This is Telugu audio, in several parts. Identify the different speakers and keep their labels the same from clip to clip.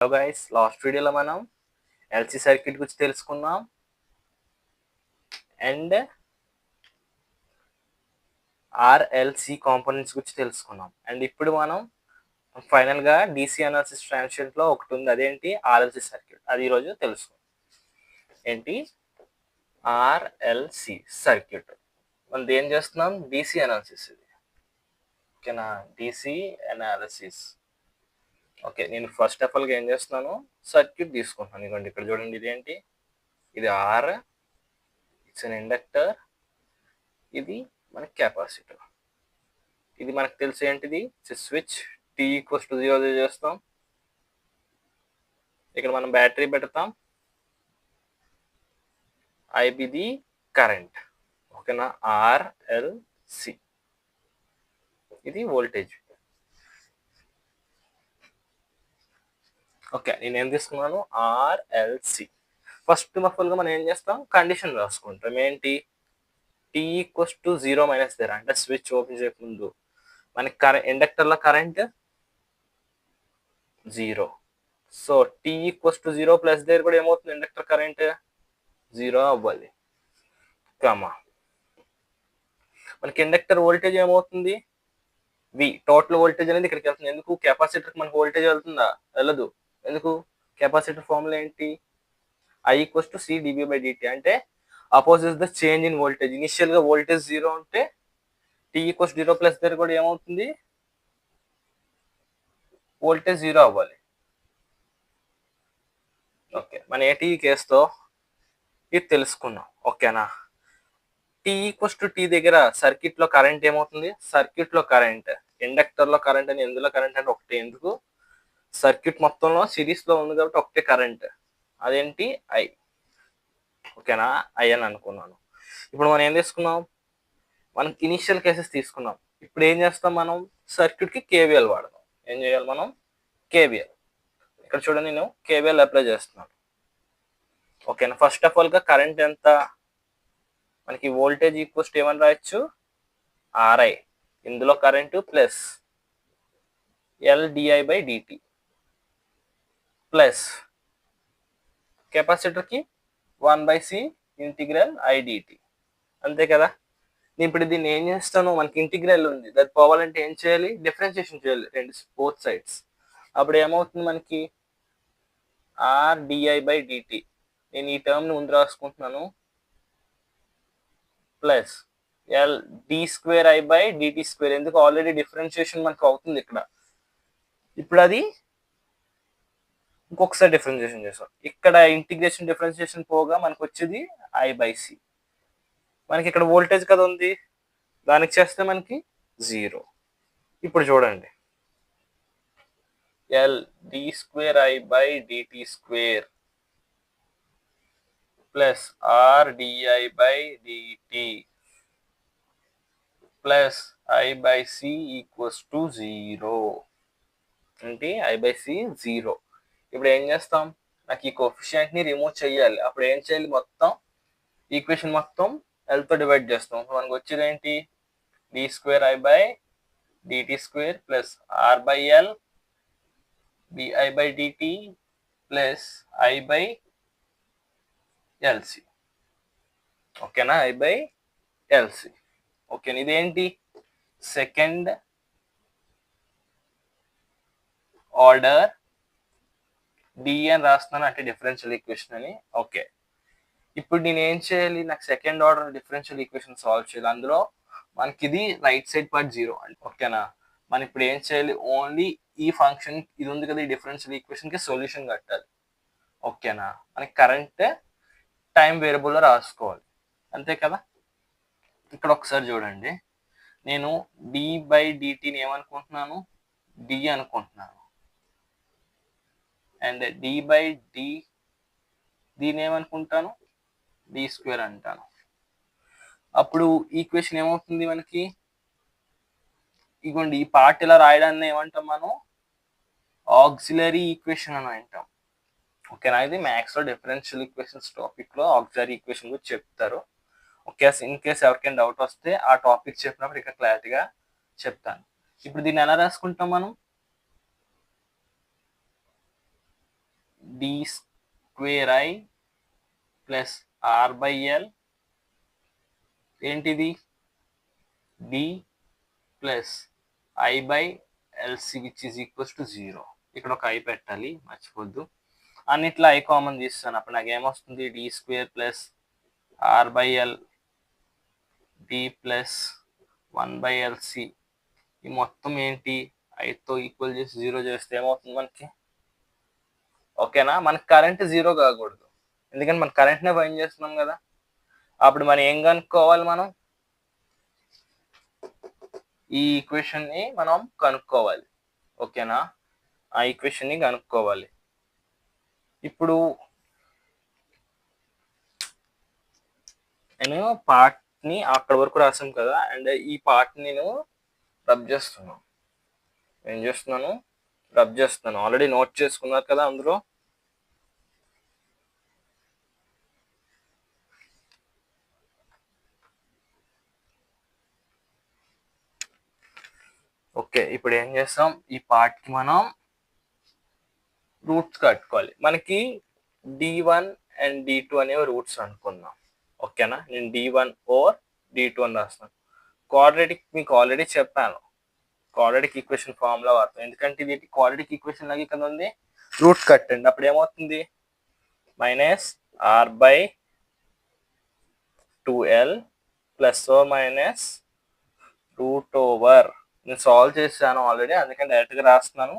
Speaker 1: హలో గైస్, లాస్ట్ వీడియోలో మనం ఎల్సి సర్క్యూట్ గురించి తెలుసుకున్నాం అండ్ ఆర్ఎల్సి కాంపోనెంట్స్ గురించి తెలుసుకున్నాం. అండ్ ఇప్పుడు మనం ఫైనల్గా డిసి అనాలిసిస్ ట్రాన్సిషన్లో ఒకటి ఉంది, అదేంటి ఆర్ఎల్సి సర్క్యూట్. అది ఈరోజు తెలుసుకుందాం. ఏంటి ఆర్ఎల్సి సర్క్యూట్? మనం ఏం చేస్తున్నాం? DC analysis. ఇది ఓకేనా? DC analysis. ఓకే, నేను ఫస్ట్ ఆఫ్ ఆల్గా ఏం చేస్తున్నాను, సర్క్యూట్ తీసుకుంటున్నాను. ఇదిగోండి, ఇక్కడ చూడండి, ఇదేంటి, ఇది ఆర్, ఇట్స్ అన్ ఇండక్టర్, ఇది మన కెపాసిటర్. ఇది మనకు తెలిసి ఏంటిది, స్విచ్ టీ ఈక్వల్స్ టు 0 చేస్తాం. ఇక్కడ మనం బ్యాటరీ పెడతాం, ఐబిది కరెంట్. ఓకేనా? ఆర్ఎల్సి, ఇది వోల్టేజ్. ఓకే, నేనేం తీసుకున్నాను, ఆర్ఎల్సి. ఫస్ట్ ఆఫ్ ఆల్గా మనం ఏం చేస్తాం, కండిషన్ రాసుకుంటాం. ఏంటి, టీ ఈక్వల్స్ టు 0 మైనస్ దగ్గర, అంటే స్విచ్ ఓపెన్ చేయకముందు మనకి ఇండక్టర్లో current 0. So t equals to 0 plus దగ్గర కూడా ఏమవుతుంది, ఇండక్టర్ కరెంట్ 0 అవ్వాలి. కామా మనకి ఇండక్టర్ వోల్టేజ్ ఏమవుతుంది, వి. టోటల్ వోల్టేజ్ అనేది ఇక్కడికి వెళ్తుంది. ఎందుకు, కెపాసిటర్కి మనకు వోల్టేజ్ వెళ్తుందా? వెళ్ళదు. ఎందుకు? కెపాసిటర్ ఫార్ములా ఏంటి, I equals to C dv by dt. అంటే opposite the change in voltage. Initial గా వోల్టేజ్ 0 ఉంటే టీ ఈక్వల్స్ 0 ప్లస్ దగ్గర కూడా ఏమవుతుంది, వోల్టేజ్ 0 అవ్వాలి. ఓకే, మన ఏటీ కేసుతో ఇది తెలుసుకున్నాం. ఓకేనా? టీ ఈక్వల్స్ టు టీ దగ్గర సర్క్యూట్ లో కరెంట్ ఏమవుతుంది, సర్క్యూట్ లో కరెంట్, ఇండక్టర్ లో కరెంట్ అని, ఎందులో కరెంట్ అంటే ఒకటే. ఎందుకు, సర్క్యూట్ మొత్తంలో సిరీస్ లో ఉంది కాబట్టి ఒకటే కరెంట్, అదేంటి, ఐ. ఓకేనా? ఐ అని అనుకున్నాను. ఇప్పుడు మనం ఏం తీసుకున్నాం, మనం ఇనిషియల్ కేసెస్ తీసుకున్నాం. ఇప్పుడు ఏం చేస్తాం, మనం సర్క్యూట్ కి కేవీఎల్ వాడదాం. ఏం చేయాలి మనం, కేవీఎల్. ఇక్కడ చూడండి, నేను కేవీఎల్ అప్లై చేస్తున్నాను. ఓకేనా? ఫస్ట్ ఆఫ్ ఆల్ గా కరెంట్ ఎంత, మనకి వోల్టేజ్ ఈక్వల్స్ ఏమని రాయొచ్చు, ఆర్ఐ, ఇందులో current plus L di by DT plus కెపాసిటర్కి 1/c ఇంటిగ్రల్ ఐడిటి. అంతే కదా? ఇప్పుడు దీన్ని ఏం చేస్తాను, మనకి ఇంటిగ్రల్ ఉంది, దాన్ని పోవాలంటే ఏం చేయాలి, డిఫరెన్షియేషన్ చేయాలి రెండు బోత్ సైడ్స్. అప్పుడు ఏమవుతుంది మనకి, ఆర్డిఐ బై డిటి. నేను ఈ టర్మ్ని ముందు రాసుకుంటున్నాను, plus L D square I by DT square. ఎందుకు, ఆల్రెడీ డిఫరెన్షియేషన్ మనకు అవుతుంది ఇక్కడ. ఇప్పుడు అది ఇంకొకసారి డిఫరెన్షియేషన్ చేస్తాం. ఇక్కడ ఇంటిగ్రేషన్ డిఫరెన్షియేషన్ పోగా మనకు వచ్చేది ఐ బై సి. మనకి ఇక్కడ వోల్టేజ్ కదా ఉంది, దానికి చేస్తే మనకి 0. ఇప్పుడు చూడండి, L D square I by DT square plus R DI by DT plus I by C equals to 0. అంటే ఐ బై సి 0. ఇప్పుడు ఏం చేస్తాం, నాకు ఈ కోఎఫిషియంట్ ని రిమూవ్ చేయాలి. అప్పుడు ఏం చేయాలి, మొత్తం ఈక్వేషన్ మొత్తం ఎల్ తో డివైడ్ చేస్తాం. మనకు వచ్చేది ఏంటి, d square I by DT square plus R by L di by DT plus I by LC. ఓకేనా? I by LC. ఓకేనా? ఇదేంటి, సెకండ్ ఆర్డర్ డి అని రాస్తున్నాను, అంటే డిఫరెన్షియల్ ఈక్వేషన్ అని. ఓకే, ఇప్పుడు నేను ఏం చేయాలి, నాకు second order differential equation solve చేయాలి. అందులో మనకి ఇది రైట్ సైడ్ పార్ట్ 0 అండి. ఓకేనా? మనం ఇప్పుడు ఏం చేయాలి, ఓన్లీ ఈ ఫంక్షన్ ఇది ఉంది కదా, ఈ డిఫరెన్షియల్ ఈక్వేషన్ కి సొల్యూషన్ కట్టాలి. ఓకేనా? మనకి కరెంట్ టైం వేరియబుల్లో రాసుకోవాలి, అంతే కదా? ఇక్కడ ఒకసారి చూడండి, నేను డి బై డిటిని ఏమనుకుంటున్నాను, డి అనుకుంటున్నాను. అండ్ డి బై డి దీని ఏమనుకుంటాను, డి స్క్వేర్ అంటాను. అప్పుడు ఈక్వేషన్ ఏమవుతుంది మనకి, ఇగోండి, ఈ పార్ట్ ఇలా రాయడాన్ని ఏమంటాం మనం, ఆక్సిలరీ ఈక్వేషన్ అని అంటాం. ఓకేనా? ఇది మ్యాథ్స్ లో డిఫరెన్షియల్ ఈక్వేషన్స్ టాపిక్ లో ఆక్సిలరీ ఈక్వేషన్ గురించి చెప్తారు. ఓకే, ఇన్ కేస్ ఎవరికైనా డౌట్ వస్తే ఆ టాపిక్ చెప్పినప్పుడు ఇక్కడ క్లారిటీగా చెప్తాను. ఇప్పుడు దీన్ని ఎలా రాసుకుంటాం మనం, d square I plus R by L ఏంటిది d plus I by LC which is equals to 0. ఇక్కడ ఒక ఐ పెట్టాలి, మర్చిపోద్దు. అన్నిట్లో ఐ కామన్ తీస్తాను, అప్పుడు నాకు ఏమొస్తుంది D square plus R by L D plus 1/LC. ఈ మొత్తం ఏంటి ఐతో ఈక్వల్ చేసి 0 చేస్తే ఏమవుతుంది మనకి? ఓకేనా, మనకి కరెంట్ 0 కాకూడదు, ఎందుకంటే మనం కరెంట్నే ఫైండ్ చేస్తున్నాం కదా. అప్పుడు మనం ఏం కనుక్కోవాలి? మనం ఈ ఈక్వేషన్ని మనం కనుక్కోవాలి. ఓకేనా, ఆ ఈక్వేషన్ని కనుక్కోవాలి. ఇప్పుడు నేను పార్ట్ని అక్కడ వరకు రాసాం కదా, అండ్ ఈ పార్ట్ని నేను రబ్ చేస్తున్నాను. ఏం చేస్తున్నాను? రబ్ చేస్తున్నాను. ఆల్రెడీ నోట్ చేసుకున్నారు కదా అందరూ. ఓకే, ఇప్పుడు ఏం చేస్తాం? ఈ పార్ట్కి మనం రూట్స్ కట్టుకోవాలి. మనకి D1 అండ్ D2 అనేవి రూట్స్ అనుకుందాం. ఓకేనా, నేను D1 ఓర్ D2 అని రాస్తాను. క్వాడ్రాటిక్ మీకు ఆల్రెడీ చెప్పాను, క్వాడ్రాటిక్ ఈక్వేషన్ ఫార్ములా వాడతాం, ఎందుకంటే ఇది క్వాడ్రాటిక్ ఈక్వేషన్ లాగే కదా ఉంది. రూట్ కట్టండి, అప్పుడు ఏమవుతుంది? -R/2L plus or minus √/. నేను సాల్వ్ చేశాను ఆల్రెడీ, అందుకని డైరెక్ట్గా రాస్తున్నాను.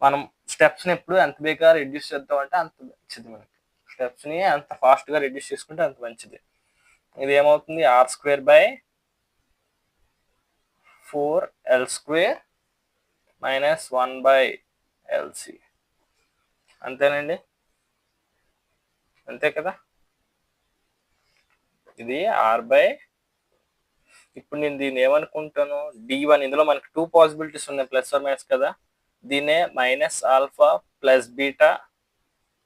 Speaker 1: మనం స్టెప్స్ని ఎప్పుడు ఎంత బేగా రెడ్యూస్ చేద్దాం అంటే అంత మంచిది. మనకి స్టెప్స్ని అంత ఫాస్ట్గా రెడ్యూస్ చేసుకుంటే అంత మంచిది. ఇది ఏమవుతుంది? R²/4L² minus 1/LC. అంతేనండి, అంతే కదా. ఇది ఇప్పుడు నేను దీన్ని ఏమనుకుంటాను? D1, ఇందులో మనకి 2 పాసిబిలిటీస్ ఉన్నాయి, ప్లస్ ఆర్ మైనస్ కదా. దీన్నే -α ప్లస్ బీటా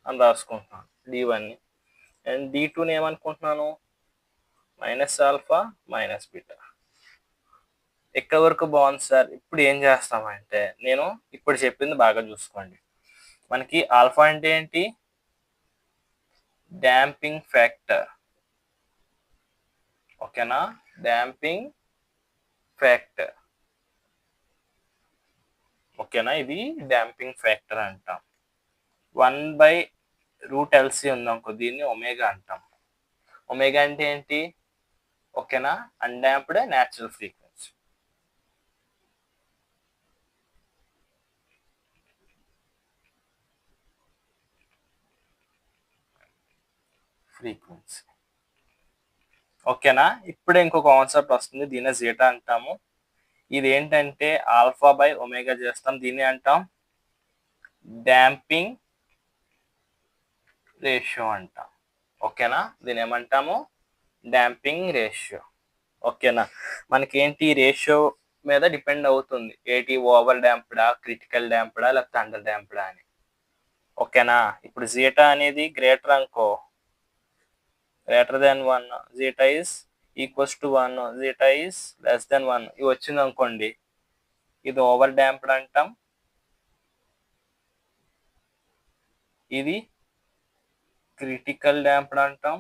Speaker 1: అని రాసుకుంటున్నాను D1ని. అండ్ D2ని ఏమనుకుంటున్నాను? -α మైనస్ బీటా. ఎక్కడి వరకు బాగుంది సార్? ఇప్పుడు ఏం చేస్తామంటే, నేను ఇప్పుడు చెప్పింది బాగా చూసుకోండి. మనకి ఆల్ఫా అంటే ఏంటి? Damping factor. ఓకేనా, డాంపింగ్ ఫ్యాక్టర్. ఓకేనా, ఇది డాంపింగ్ ఫ్యాక్టర్ అంటాం. 1/√LC ఉందనుకో, దీన్ని ఒమేగా అంటాం. ఒమేగా అంటే ఏంటి? ఓకేనా, అన్డాంప్డ్ న్యాచురల్ ఫ్రీక్వెన్సీ. ఓకేనా, ఇప్పుడే ఇంకొక కాన్సెప్ట్ వస్తుంది, దీన్ని జీటా అంటాము. ఇది ఏంటంటే α/ఒమేగా చేస్తాం, దీన్ని అంటాం డాంపింగ్ రేషియో అంటాం. ఓకేనా, దీని ఏమంటాము? Damping ratio. ఓకేనా, మనకేంటి రేషియో మీద డిపెండ్ అవుతుంది, ఏంటి ఓవర్ డాంప్డా, క్రిటికల్ డాంప్డా, లేకపోతే అండర్ డాంప్డా అని. ఓకేనా, ఇప్పుడు జీటా అనేది గ్రేటర్ అనుకో, greater than 1, zeta is equals to 1, zeta is less than 1 ఇవి వచ్చింది అనుకోండి, ఇది ఓవర్ డాంప్డ్ అంటాం, ఇది క్రిటికల్ డాంప్డ్ అంటాం,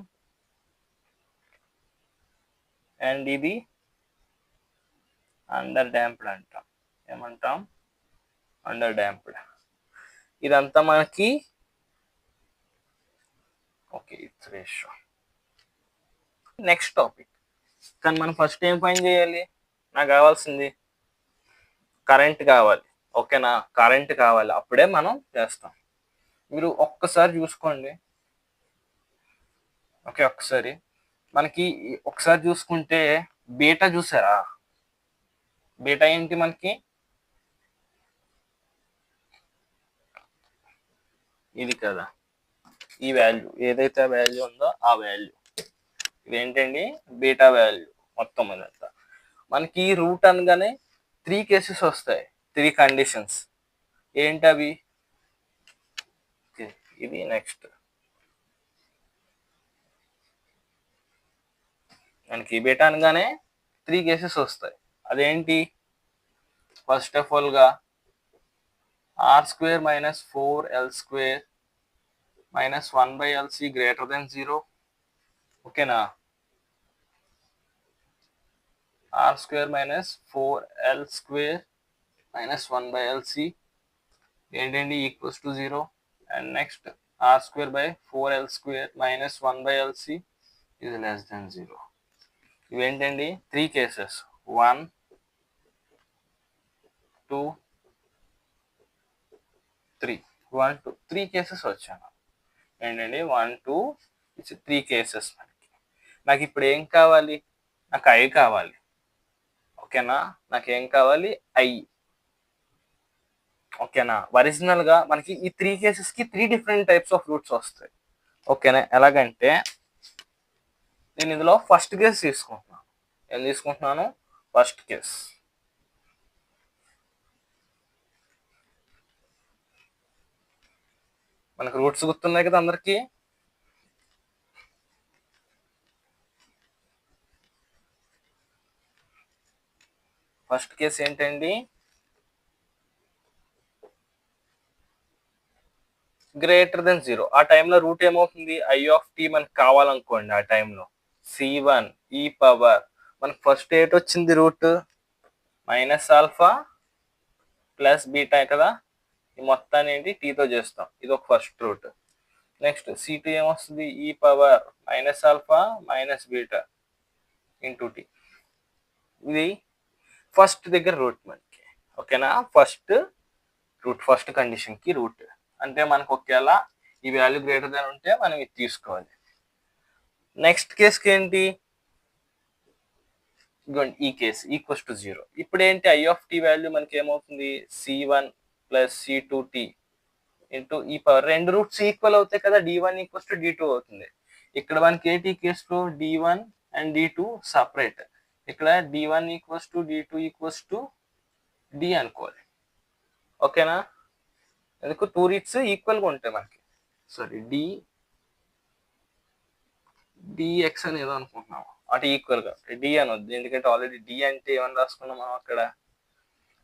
Speaker 1: అండ్ ఇది అండర్ డాంప్డ్ అంటాం. ఏమంటాం? Under damped. ఇదంతా మనకి okay, it's ratio. Next topic, కానీ మనం ఫస్ట్ ఏం ఫైండ్ చేయాలి? నాకు కావాల్సింది కరెంట్ కావాలి. ఓకేనా, కరెంట్ కావాలి, అప్పుడే మనం చేస్తాం. మీరు ఒక్కసారి చూసుకోండి. ఓకే, ఒక్కసారి మనకి ఒకసారి చూసుకుంటే బీటా చూసారా? బీటా ఏంటి మనకి? ఇది కదా, ఈ వాల్యూ ఏదైతే వాల్యూ ఉందో ఆ వాల్యూ ఇదేంటండి? Beta value. మొత్తం అదంతా మనకి రూట్ అనగానే 3 కేసెస్ వస్తాయి, 3 కండిషన్స్. ఏంటవి? ఇది నెక్స్ట్ మనకి బీటా అనగానే 3 కేసెస్ వస్తాయి. అదేంటి? First of all R² - 4L² minus 1/LC greater than 0. ఓకేనా? r² minus 4l² minus 1/LC ఏంటండి equals to 0. And next r²/4l² minus 1/LC ఇది లెస్ దెన్ 0. ఇవేంటండి 3 కేసెస్. 1 2 3 1 2 3 కేసెస్ వచ్చాను. ఏంటండి 1 2 3 కేసెస్. నాకు ఇప్పుడు ఏం కావాలి? నాకు ఐ కావాలి. ఓకేనా? నాకేం కావాలి? ఐ. ఓకేనా? ఒరిజినల్ గా మనకి ఈ 3 కేసెస్ కి 3 డిఫరెంట్ టైప్స్ ఆఫ్ రూట్స్ వస్తాయి. ఓకేనా? ఎలాగంటే నేను ఇందులో ఫస్ట్ కేస్ తీసుకుంటున్నాను. ఏం తీసుకుంటున్నాను? First case. మనకు రూట్స్ గుర్తున్నాయి కదా అందరికి. ఫస్ట్ కేస్ ఏంటండి? Greater than 0. ఆ టైంలో రూట్ ఏమవుతుంది? i(t) మనకు కావాలనుకోండి. ఆ టైంలో c1 e పవర్ మనకు ఫస్ట్ ఏట్ వచ్చింది route minus alpha plus beta కదా. ఈ మొత్తాన్ని ఏంటి టీతో చేస్తాం. ఇది ఒక ఫస్ట్ రూట్. నెక్స్ట్ c2 ఏమొస్తుంది? e power minus alpha minus beta into T. ఇది ఫస్ట్ దగ్గర రూట్ మనకి. ఓకేనా? ఫస్ట్ రూట్, ఫస్ట్ కండిషన్కి రూట్ అంటే మనకు ఒకవేళ ఈ వాల్యూ గ్రేటర్ దాన్ ఉంటే మనం ఇది తీసుకోవాలి. నెక్స్ట్ కేస్కి ఏంటి? ఈ కేసు ఈక్వల్స్ టు 0. ఇప్పుడు ఏంటి? i(t) వాల్యూ మనకి ఏమవుతుంది? c1 ప్లస్ c2t ఇంటూ ఈ పవర్. రెండు రూట్స్ ఈక్వల్ అవుతాయి కదా. d1 ఈక్వల్స్ టు d2 అవుతుంది. ఇక్కడ మనకి ఏంటి కేసులో? d1 and d2 separate. ఇక్కడ d1 equals to d2 equals to d అనుకోవాలి. ఓకేనా? ఎందుకు 2 రూట్స్ ఈక్వల్గా ఉంటాయి మనకి. సారీ dx అని ఏదో అనుకుంటున్నాము. అటు ఈక్వల్గా d అనొద్దు, ఎందుకంటే ఆల్రెడీ d అంటే ఏమని రాసుకున్నాం మనం అక్కడ?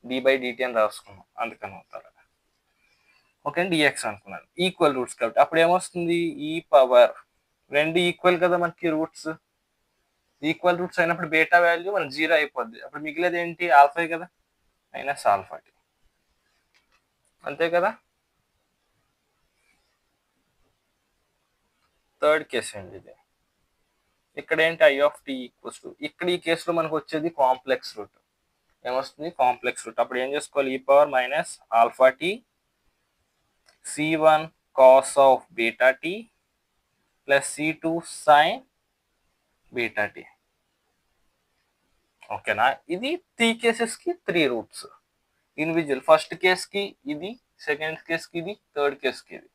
Speaker 1: d/dt అని రాసుకున్నాం, అందుకని అవుతారు. ఓకే, dx అనుకున్నాను. ఈక్వల్ రూట్స్ కాబట్టి అప్పుడు ఏమొస్తుంది? ఈ పవర్. రెండు ఈక్వల్ కదా మనకి రూట్స్. ఈక్వల్ రూట్స్ అయినప్పుడు బీటా వాల్యూ మనకి 0 అయిపోద్ది. అప్పుడు మిగిలేదు ఏంటి? ఆల్ఫా కదా, మైనస్ ఆల్ఫా. అంతే కదా. థర్డ్ కేసు ఏంటి ఇది? ఇక్కడ ఏంటి? i(t) ఈక్వల్స్ టు, ఇక్కడ ఈ కేసులో మనకు వచ్చేది కాంప్లెక్స్ రూట్. ఏమొస్తుంది? Complex root. అప్పుడు ఏం చేసుకోవాలి? ఈ power minus alpha T c1 cos of beta T plus c2 sin beta T. ఓకేనా? ఇది 3 కేసెస్కి 3 రూట్స్ ఇండివిజువల్. ఫస్ట్ కేస్కి ఇది, సెకండ్ కేస్కి ఇది, థర్డ్ కేస్కి ఇది.